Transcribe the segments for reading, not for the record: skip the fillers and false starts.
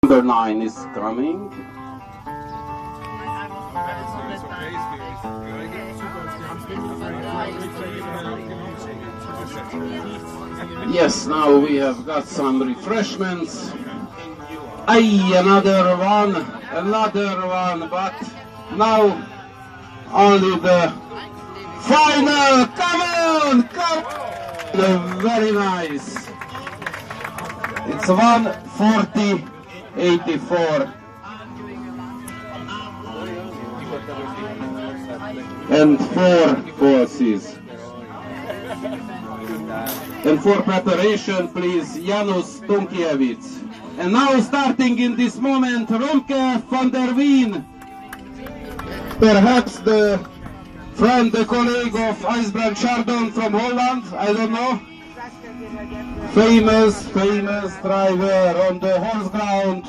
Number 9 is coming. Yes, now we have got some refreshments. Aye, another one, but now only the final. Come on! Very nice. It's 1:40.84. And 4 horses. And for preparation, please, Janusz Tunkiewicz. And now starting in this moment, Romke van der Wien. Perhaps the friend, the colleague of IJsbrand Chardon from Holland, I don't know. Famous driver on the horse ground.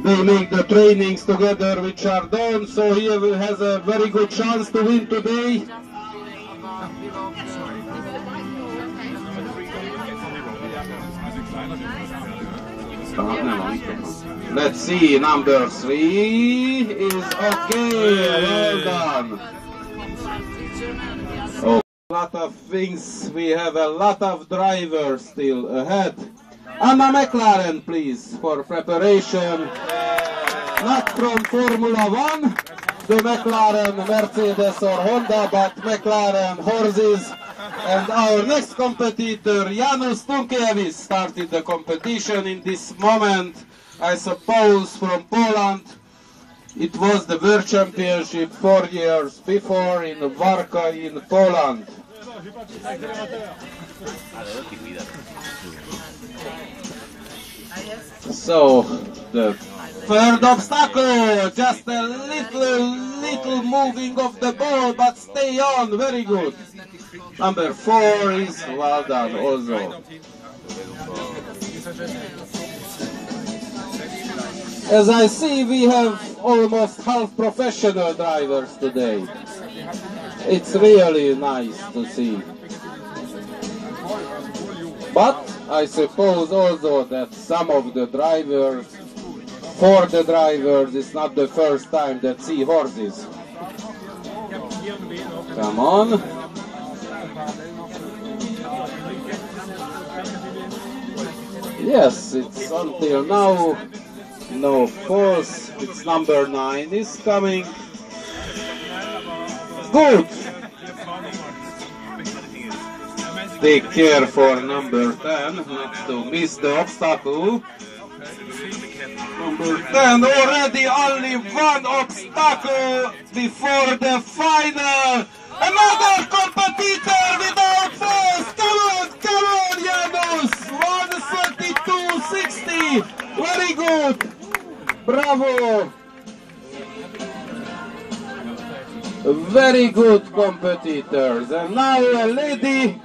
They make the trainings together with Chardon, so he has a very good chance to win today. Let's see, number 3 is okay, well done. Oh, a lot of things, we have a lot of drivers still ahead. Anna McLaren, please, for preparation. Not from Formula 1, the McLaren, Mercedes or Honda, but McLaren horses. And our next competitor, Janusz Tunkiewicz, started the competition in this moment, I suppose, from Poland. It was the World Championship 4 years before in Warka in Poland. So, the third obstacle, just a little moving of the ball, but stay on, very good. Number 4 is well done also. As I see, we have almost half professional drivers today. It's really nice to see. But I suppose also that some of the drivers, for the drivers, it's not the first time that see horses. Come on. Yes, it's until now no false. It's number 9 is coming. Good. Take care for number 10, not to miss the obstacle. Number 10, already only one obstacle before the final. Another competitor without false. Come on, Janusz. 1:32.60. Very good. Bravo. Very good competitors. And now a lady,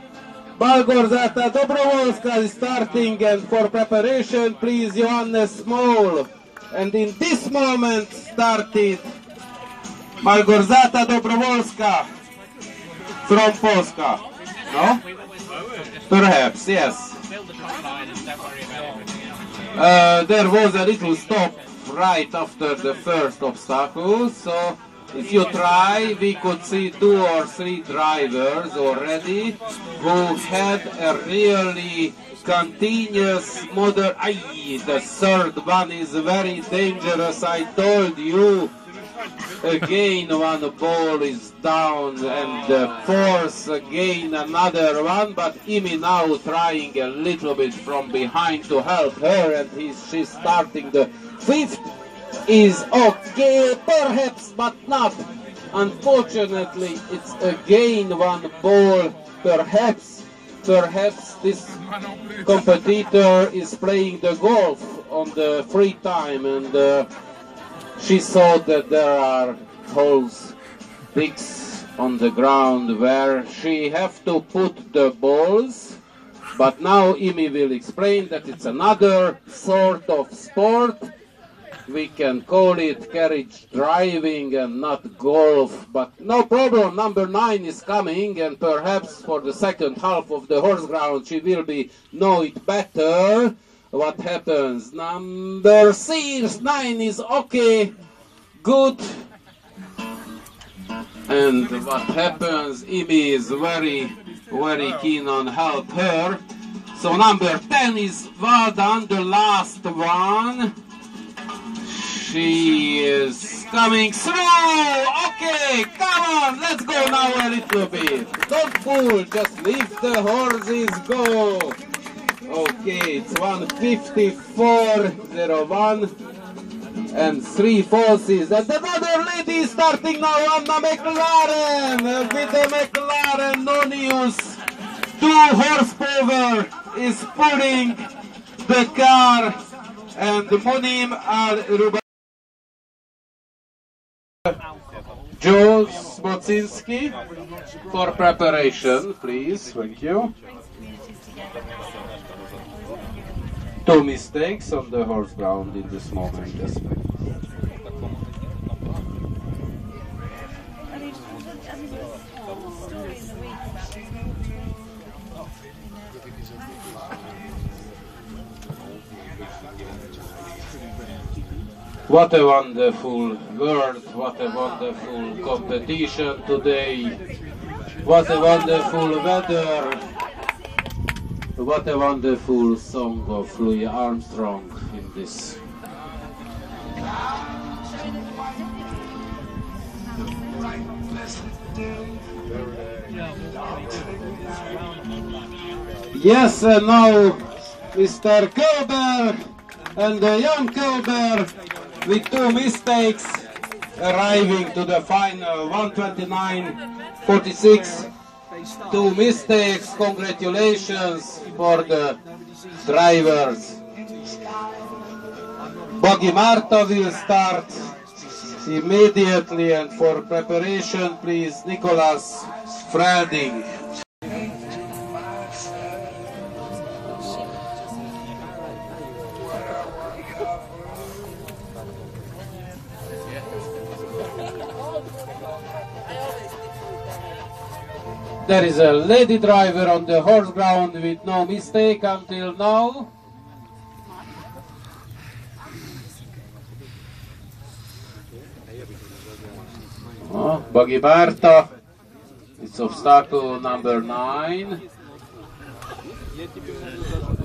Malgorzata Dobrowolska, is starting, and for preparation, please, Johannes Small. And in this moment started Malgorzata Dobrowolska from Polska. No? Perhaps, yes. There was a little stop right after the first obstacle, so if you try, we could see 2 or 3 drivers already who had a really continuous model. Aye, the third one is very dangerous, I told you. Again one ball is down, and the fourth again another one, but Imi now trying a little bit from behind to help her, and she's starting. The 5th is okay, perhaps, but not. Unfortunately, it's again one ball. Perhaps this competitor is playing the golf on the free time, and she saw that there are holes, digs on the ground where she have to put the balls. But now Imi will explain that it's another sort of sport. We can call it carriage driving and not golf, but no problem. Number 9 is coming, and perhaps for the second half of the horse ground she will know it better. What happens? Number 9 is okay. Good. And what happens? Imi is very keen on help her. So number 10 is well done, the last one. She is coming through. Okay, come on, let's go now a little bit. Don't pull, just leave the horses go. Okay, it's 1:54.01 and 3 falses. And another lady is starting now, Anna McLaren, with the McLaren Nonius. 2 horsepower is pulling the car, and Monim al-Ruba. Joe Smocinski for preparation, please. Thank you. 2 mistakes on the horse ground in this moment. Yes. What a wonderful world, what a wonderful competition today, what a wonderful weather, what a wonderful song of Louis Armstrong in this. Yes, and now Mr. Kilber and the young Kilber with 2 mistakes, arriving to the final 1:29.46. 2 mistakes. Congratulations for the drivers. Buggy Marta will start immediately, and for preparation, please, Nicholas Freding. There is a lady driver on the horse ground with no mistake until now. Buggy Marta, it's obstacle number 9.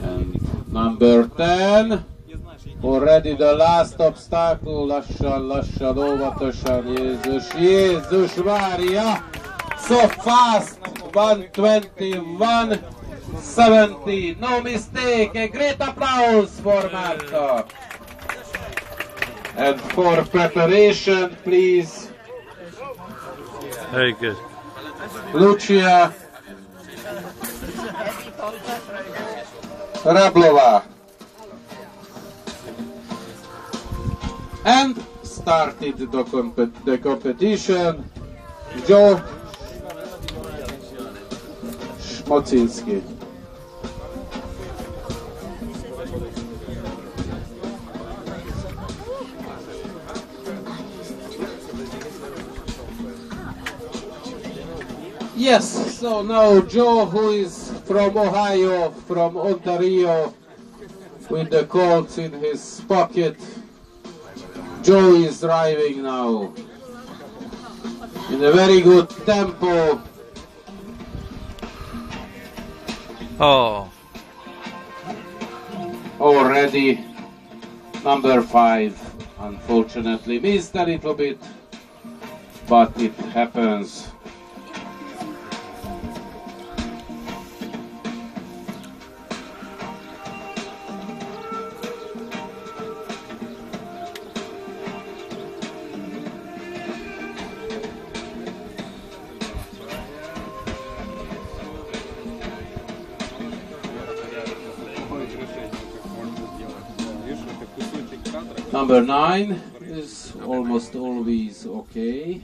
And number 10, already the last obstacle, lassan, óvatosan, Jézus Mária. So fast, 1:21.70, no mistake, a great applause for Marta. And for preparation, please. Very good. Lucia Rablova. And started the competition, Joe Mocinski. Yes, so now Joe, who is from Ohio, from Ontario, with the Colts in his pocket. Joe is driving now in a very good tempo. Oh. Already number 5 unfortunately missed a little bit, but it happens. Number 9 is almost always okay.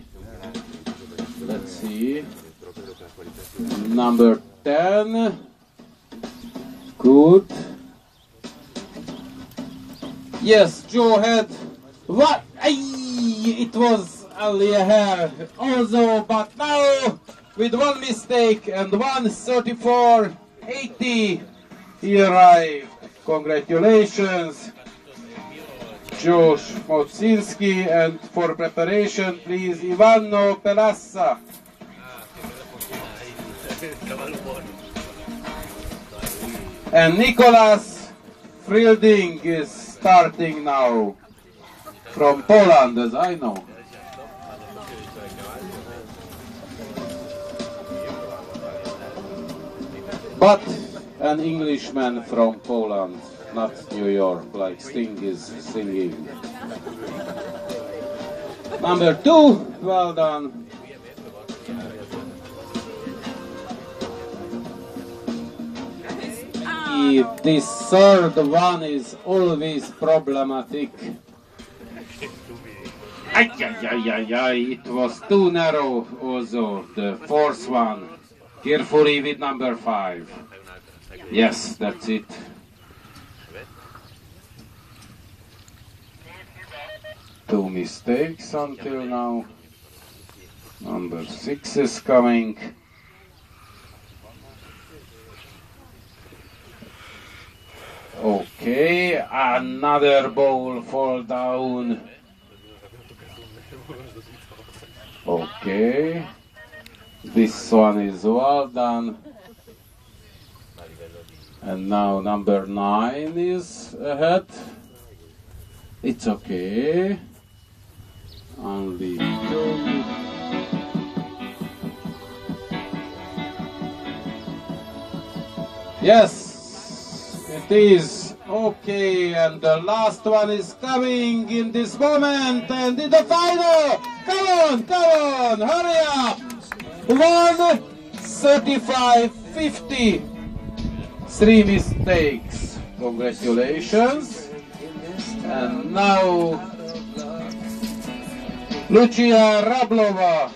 Let's see. Number 10. Good. Yes, Joe had what? It was only a hair also, but now with 1 mistake and 1:34.80 he arrived. Congratulations, Josh Motsinski, and for preparation, please, Ivano Pelassa. And Nicholas Frilding is starting now from Poland, as I know. But an Englishman from Poland, not New York, like Sting is singing. Number 2, well done. This third one is always problematic. It was too narrow also, the fourth one. Carefully with number 5. Yes, that's it. Two mistakes until now. Number 6 is coming. Okay, another ball fall down. Okay, this one is well done. And now number 9 is ahead. It's okay. Only 2. Yes, it is okay, and the last one is coming in this moment, and in the final, come on, hurry up, 1:35:50, 3 mistakes, congratulations, and now Lucia Rablova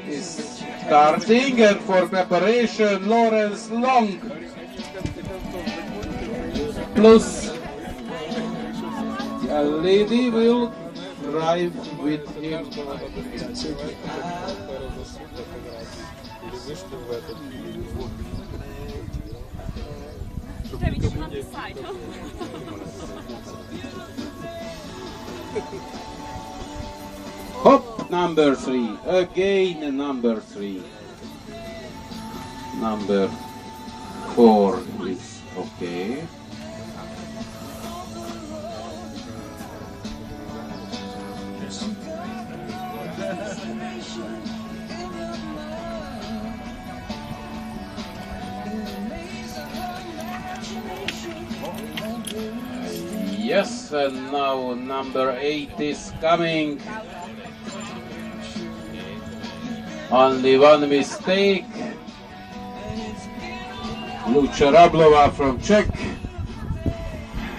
is starting, and for preparation, Lawrence Long. Plus, a lady will drive with him. Hop, number 3. Again, number 3. Number 4 is okay. Yes, and now number 8 is coming. Only one mistake. Lucia Rablova from Czech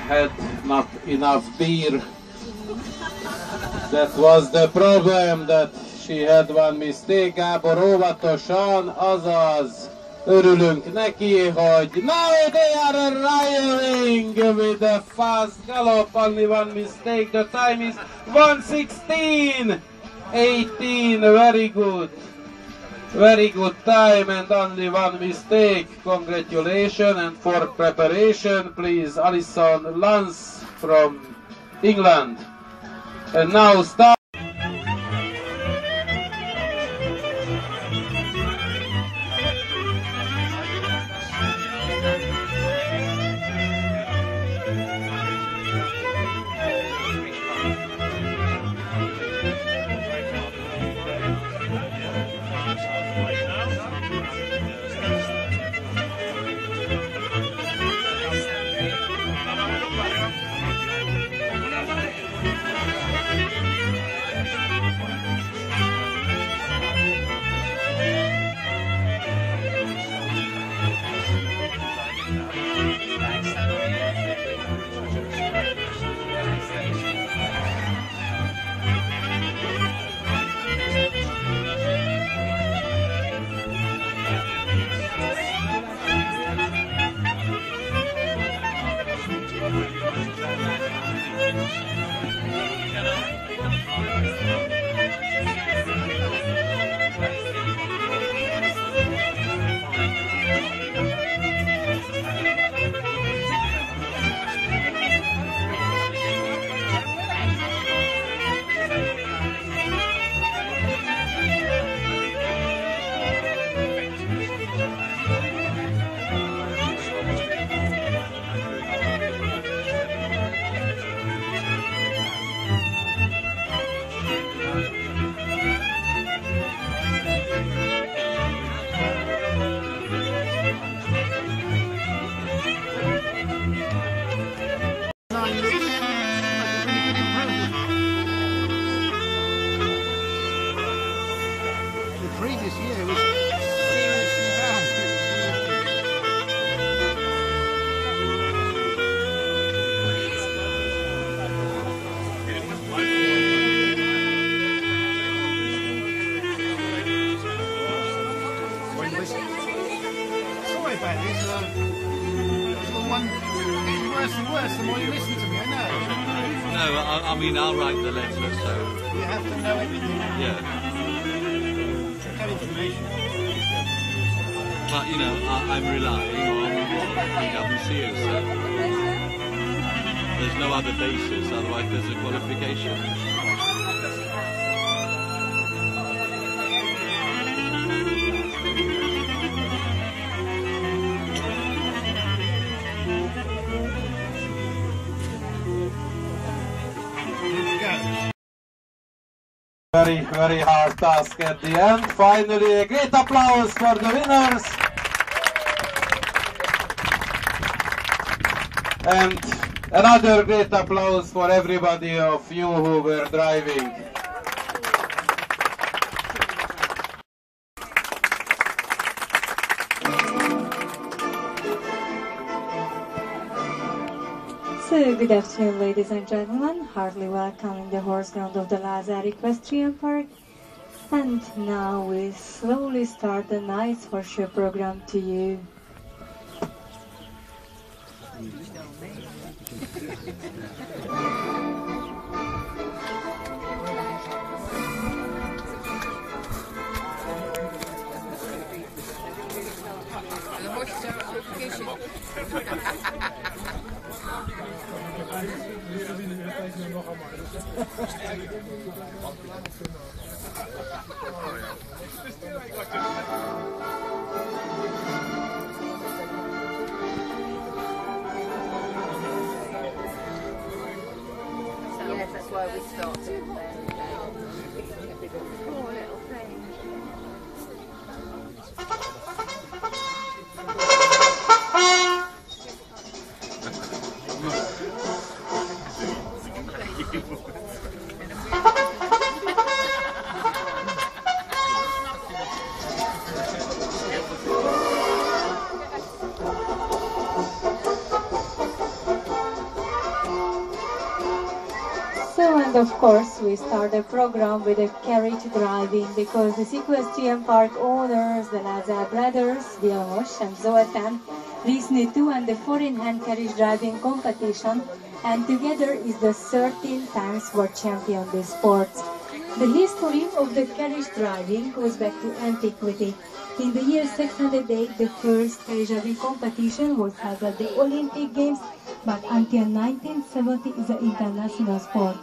had not enough beer. That was the problem, that she had one mistake. Gábor óvatosan, azaz örülünk neki, hogy now they are arriving with a fast gallop, only one mistake. The time is 1:16:18, very good. Very good time and only one mistake. Congratulations, and for preparation, please, Alison Lance from England. And now start. I mean, I'll write the letter, so... You have to know everything. Yeah. Get information. But, you know, I'm relying on what PwC has said. There's no other basis, otherwise there's a qualification. Very, very hard task at the end. Finally, a great applause for the winners. And another great applause for everybody of you who were driving. So, good afternoon, ladies and gentlemen. Heartily welcome in the horse ground of the Lazar Equestrian Park. And now we slowly start the nice horse show program to you. Yes, that's why we stopped. Poor little thing. So, and of course, we start the program with a carriage driving because the Equestrian Park owners, the Lazar brothers, Vilmos and Zoltán, recently won the four-in-hand carriage driving competition, and together is the 13th times world champion in this sport. The history of the carriage driving goes back to antiquity. In the year 608, the first carriage driving competition was held at the Olympic Games, but until 1970 is an international sport.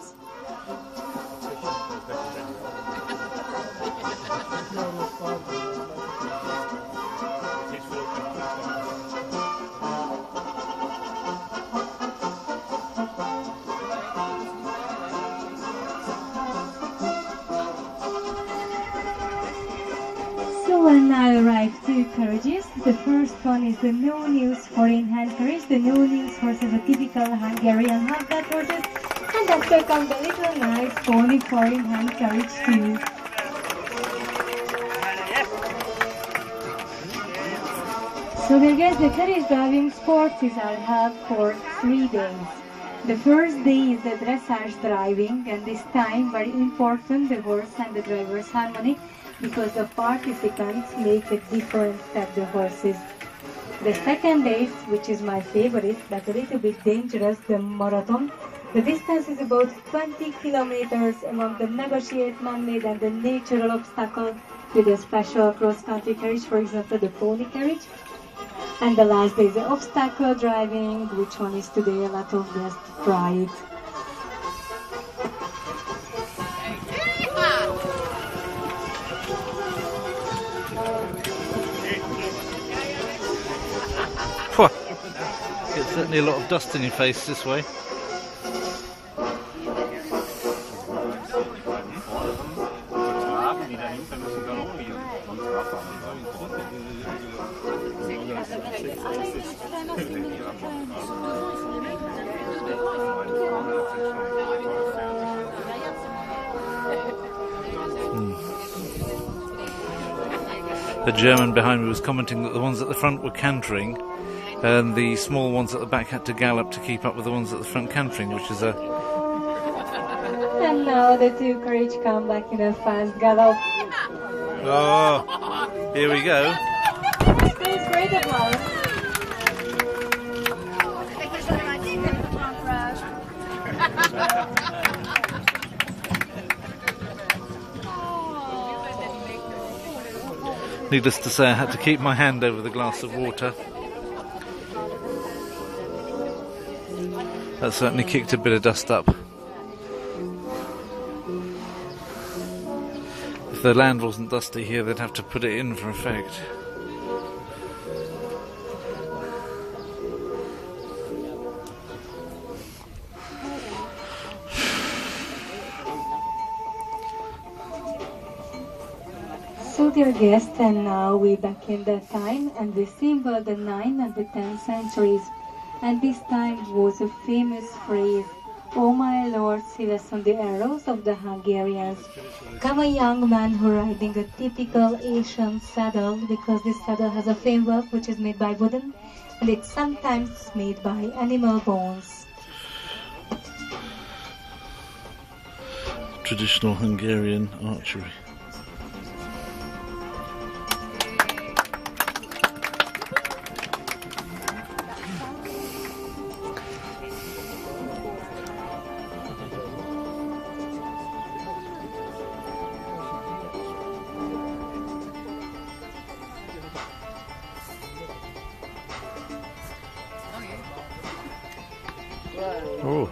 So, and I arrived two carriages. The first one is the no-news four-in-hand carriage. The no-news horse is a typical Hungarian half-flat horses. And after comes the little nice pony four-in-hand carriage too. So dear guys, the carriage driving sports is held for 3 days. The first day is the dressage driving, and this time very important, the horse and the driver's harmony, because the participants make a different step the horses. The second day, which is my favorite, but a little bit dangerous, the marathon. The distance is about 20 kilometers among the negotiated man-made and the natural obstacle with a special cross-country carriage, for example the pony carriage. And the last day is the obstacle driving, which one is today a lot of best try it. It's certainly a lot of dust in your face this way. The German behind me was commenting that the ones at the front were cantering and the small ones at the back had to gallop to keep up with the ones at the front cantering, which is a... And now the two carriage come back in a fast gallop. Oh, here we go. Please great applause. I think it's one of my Needless to say, I had to keep my hand over the glass of water. That certainly kicked a bit of dust up. If the land wasn't dusty here, they'd have to put it in for effect. So dear guests, and now we're back in that time, and we symbol the 9th and the 10th centuries. And this time was a famous phrase, "Oh my lord, see us on the arrows of the Hungarians." Come a young man who riding a typical Asian saddle, because this saddle has a framework which is made by wooden, and it's sometimes made by animal bones. Traditional Hungarian archery. Oh.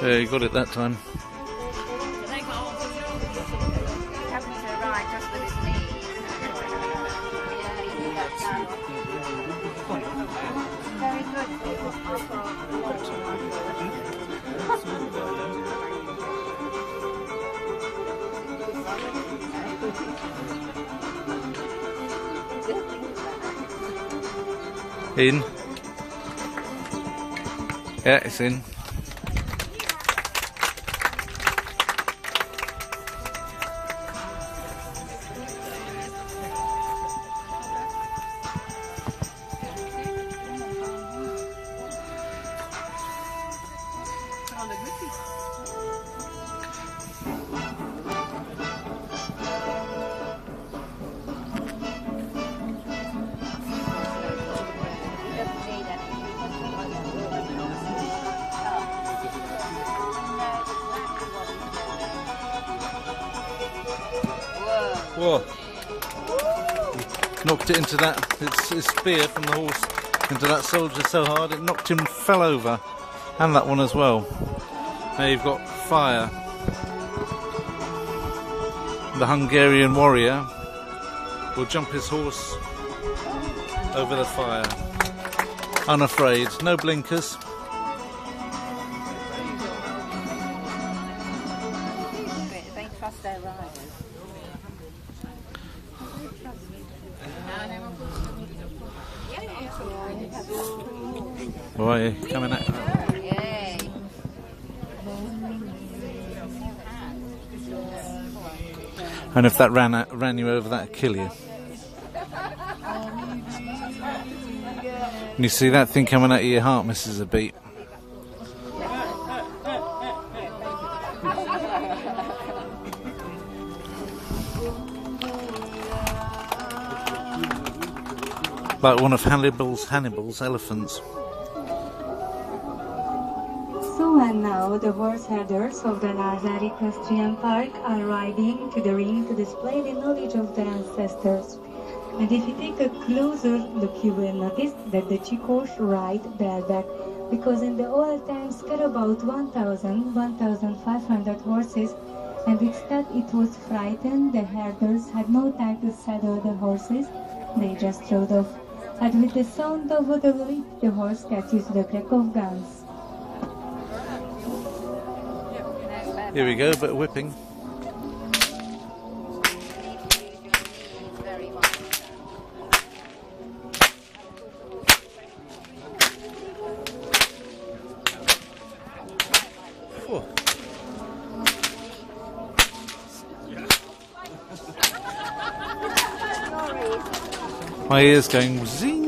Yeah, you got it that time. Having to ride just with his knees. Yeah, he did that time. Very In. Yeah, it's in. Whoa. Knocked it into that, his spear from the horse, into that soldier so hard it knocked him, fell over. And that one as well. Now you've got fire. The Hungarian warrior will jump his horse over the fire. Unafraid, no blinkers. They trust their riders. Boy, coming at you. Yay. And if that ran you over, that'd kill you. And you see that thing coming at you, your heart misses a beat. Like one of Hannibal's elephants. So and now the horse herders of the Lazar Equestrian Park are riding to the ring to display the knowledge of their ancestors. And if you take a closer look, you will notice that the Chicos ride bareback, because in the old times there were about 1,500 horses, and instead it was frightened, the herders had no time to saddle the horses, they just rode off. And with the sound of the whip, the horse catches the crack of guns. Here we go, a bit of whipping. Oh. My ears going zing.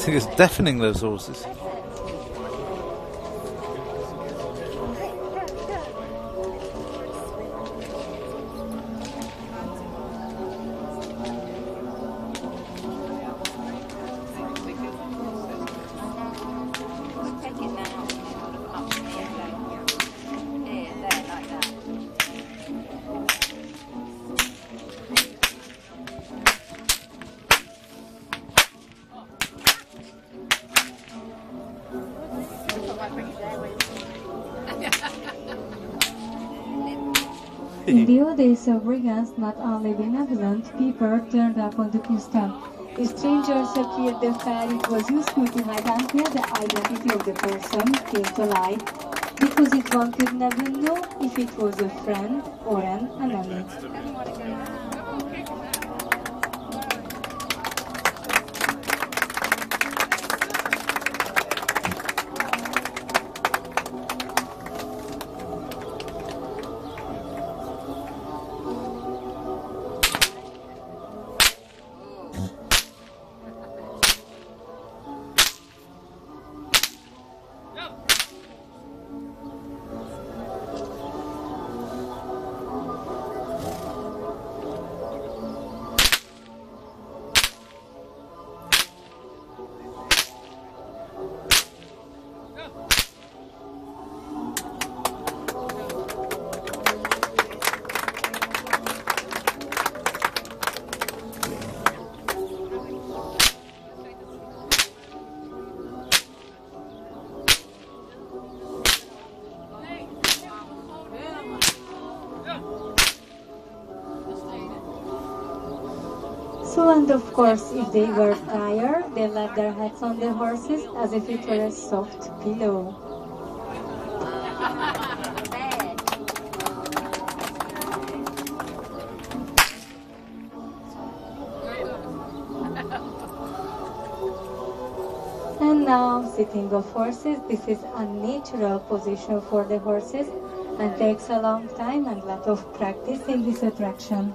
think it's deafening, those horses. Take it now. Up here, there, like that. In the old days of brigands, not only benevolent people turned up on the Puszta. If strangers appeared the fair, it was useful to hide until the identity of the person came to light, because if one could never know if it was a friend or an enemy. So, and of course, if they were tired, they left their heads on the horses as if it were a soft pillow. And now, sitting of horses, this is a natural position for the horses and takes a long time and a lot of practice in this attraction.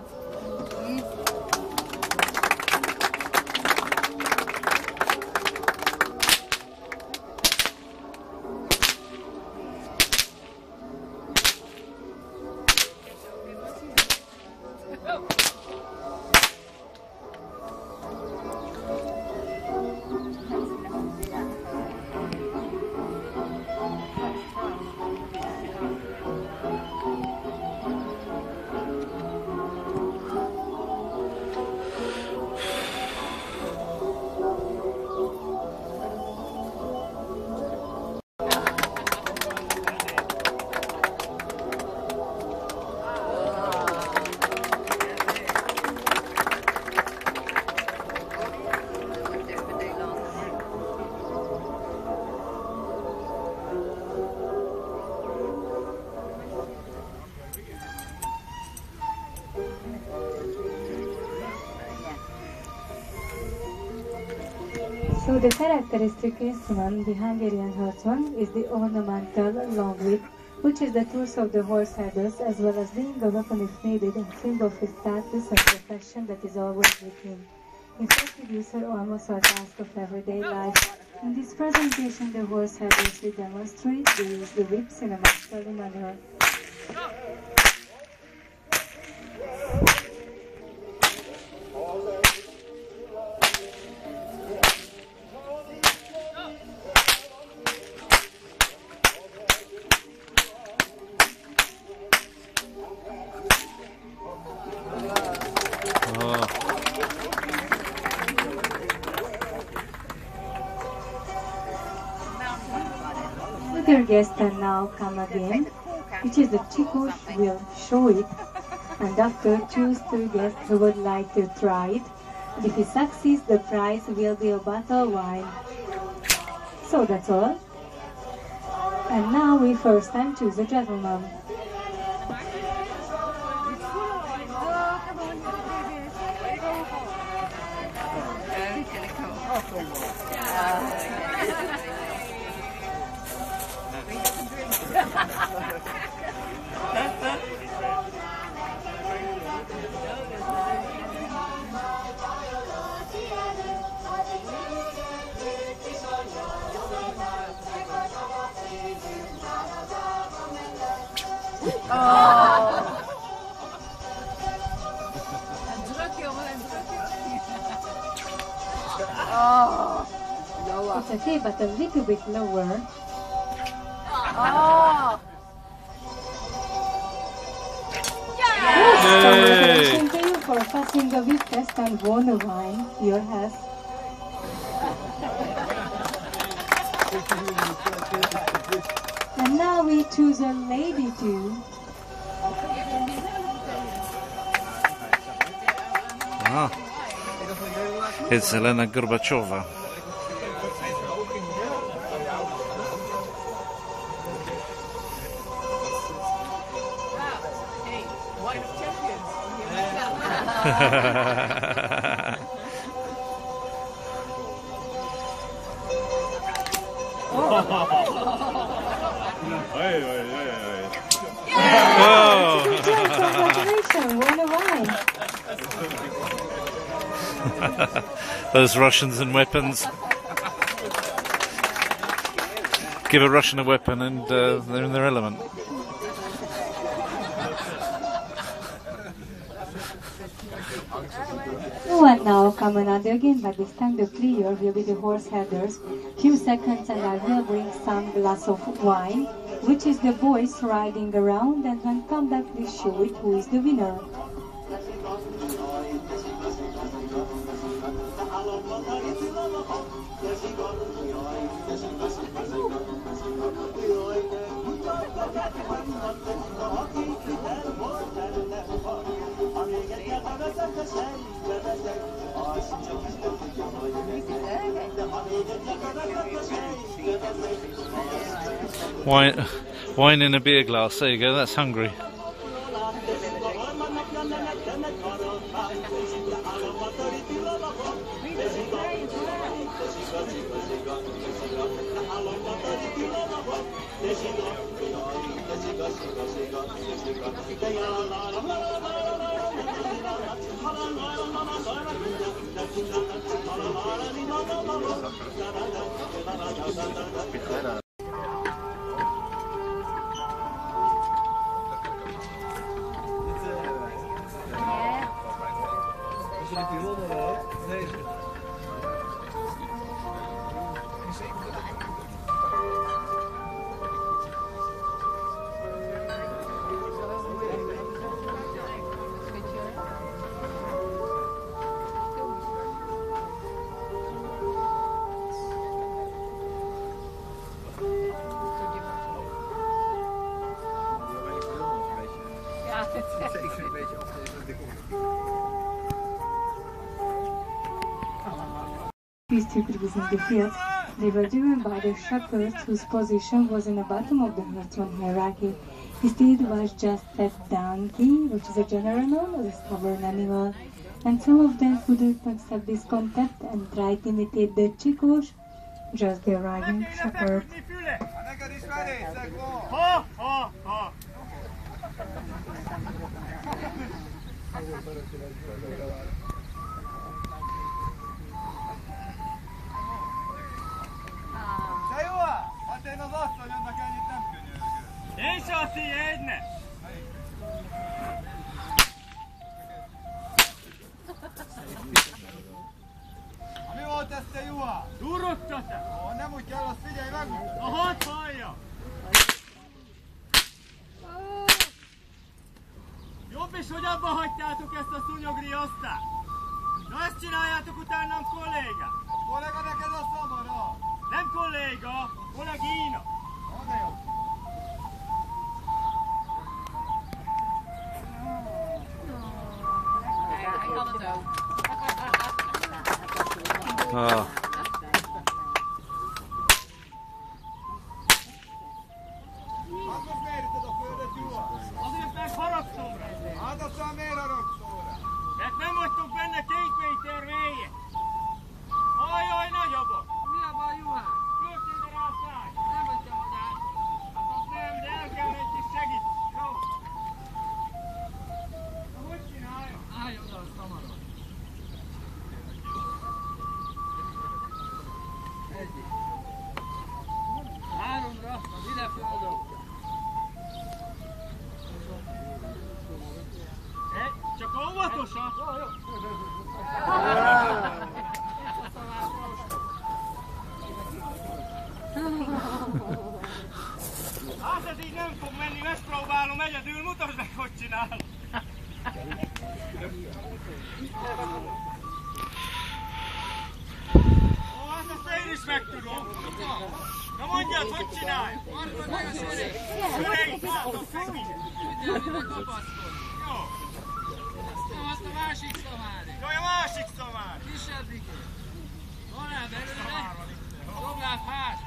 So the characteristic instrument, the Hungarian horseman, is the ornamental long whip, which is the tools of the horse herders, as well as being a weapon if needed and symbol of his status and profession that is always with him. In fact, it uses almost all tasks of everyday life. In this presentation, the horse herders will demonstrate they use the whips in a masterly manner. Other guests can now come again, which is the Chico will show it, and after choose 2 guests who would like to try it. And if he succeeds, the prize will be a bottle of wine. So that's all. And now we first time choose a gentleman. It's okay, but a little bit lower. Congratulations to you for passing the week test and won a wine. Your health. And now we choose a lady too. Ah, it's Elena Gorbachova. Congratulations, won a wine. Those Russians and weapons. Give a Russian a weapon and they're in their element. Oh, and now come another game, but this time the player will be the horse herders. Few seconds and I will bring some glass of wine, which is the boys riding around, and when come back please show it who is the winner. Wine in a beer glass, there you go, that's Hungary. These two groups in the field, they were driven by the shepherds whose position was in the bottom of the herdsman hierarchy. His steed was just a donkey, which is a general known as a stubborn animal, and some of them couldn't accept this concept and tried to imitate the chikos, just the riding shepherd. Mi volt ez te, Juha? Durrogtad te? Nem úgy kell, azt figyelj meg! A hat hallja! Jobb is, hogy abba hagytátok ezt a szúnyogriasztát! Na ezt csináljátok utánam, kollégák! A kollega neked a szamara! Nem kolléga, kollégina! Na de jó! Oh. Azért meg haragszom rá! Hát aztán miért haragszol rá? Mert nem vagytok benne 2 méter mélyen! Ajaj, nagyobbak! Mi a baj, Juhán? Költsél rá a száj! Nem vagytam adás! Hát azt nem, de el kell egy kis segít! Jó? Na, hogy csináljam? Állj oda a szamaron! Hatosat. Hát ez így nem fog menni, megpróbálom egyedül, mutasd meg, hogy csinálom. Ó, hát ezt én is meg tudom. Na mondjad, hogy csinálj? Markod meg a sörét. Sörét, látom, fekni. Jó. Azt a másik szamári. Jó, a másik szamár. Kisebbikét. Valád előre. Dobláb hát.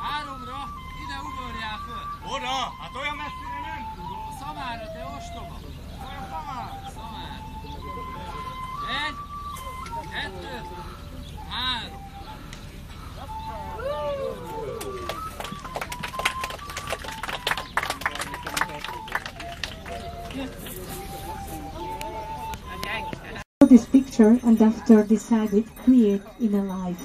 3-ra. Ide ugorjál föl. Oda? Hát olyan messzire nem tudom. Szamára, te ostoba. Olyan szamár. Szamár. 1, 2, 3. This picture and after decided create in a life.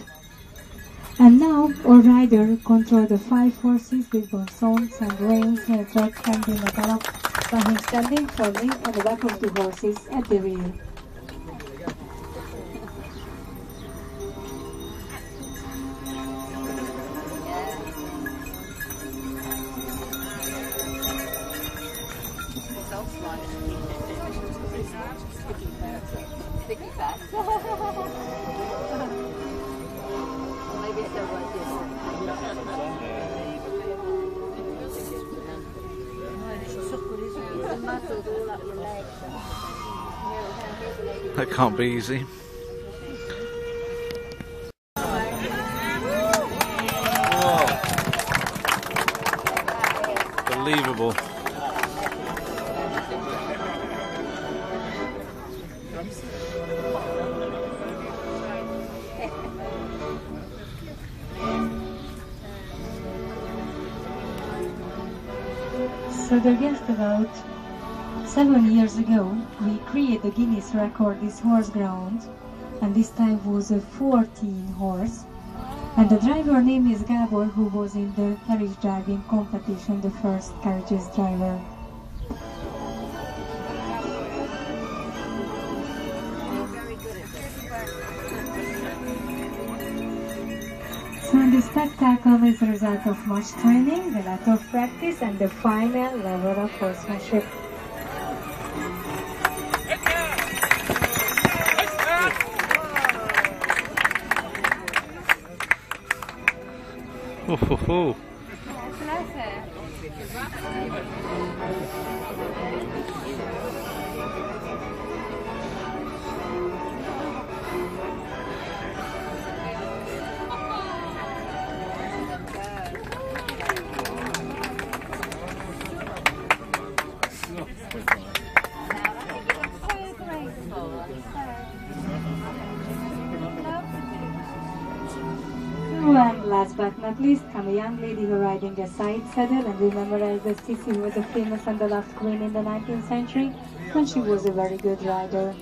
And now our rider control the 5 horses with bonsons and reins and a trot hand in a gallop, while him standing firmly on the back of the horses at the rear. Sticky fat. Maybe so like this. That can't be easy. Whoa. Believable. So the guest about 7 years ago, we created the Guinness record this horse ground, and this time was a 14 horse. And the driver name is Gabor, who was in the carriage driving competition, the first carriages driver. So the spectacle is the result of much training, a lot of practice, and the final level of horsemanship. Ho, ho, ho. And last but not least, come a young lady who riding a side saddle, and remember as the Sissi was a famous and beloved queen in the 19th century, and she was a very good rider.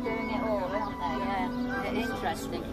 Doing it all, aren't they? Yeah, they're interesting.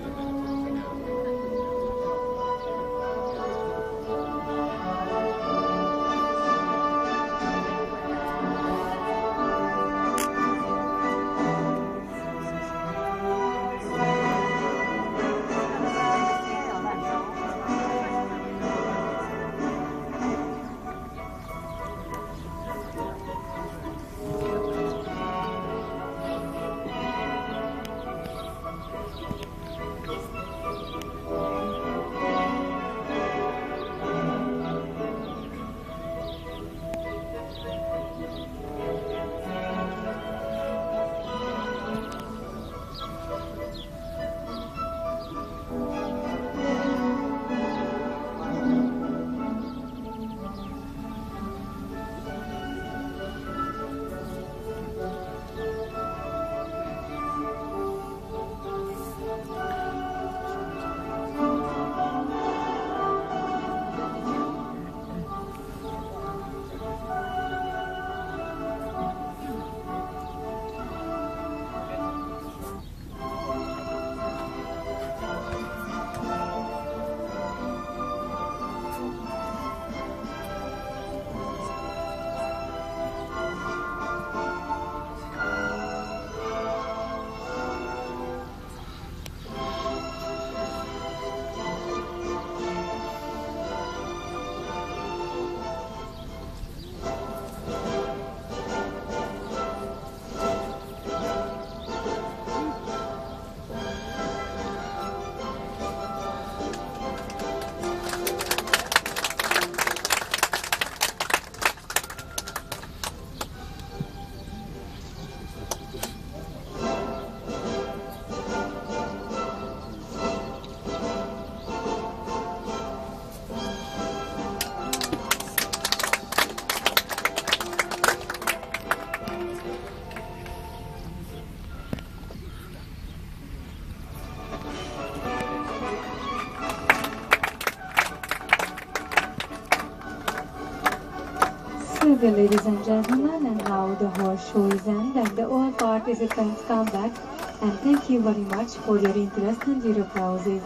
dear ladies and gentlemen, and now the horse show is end and all participants come back, and thank you very much for your interest and your applauses.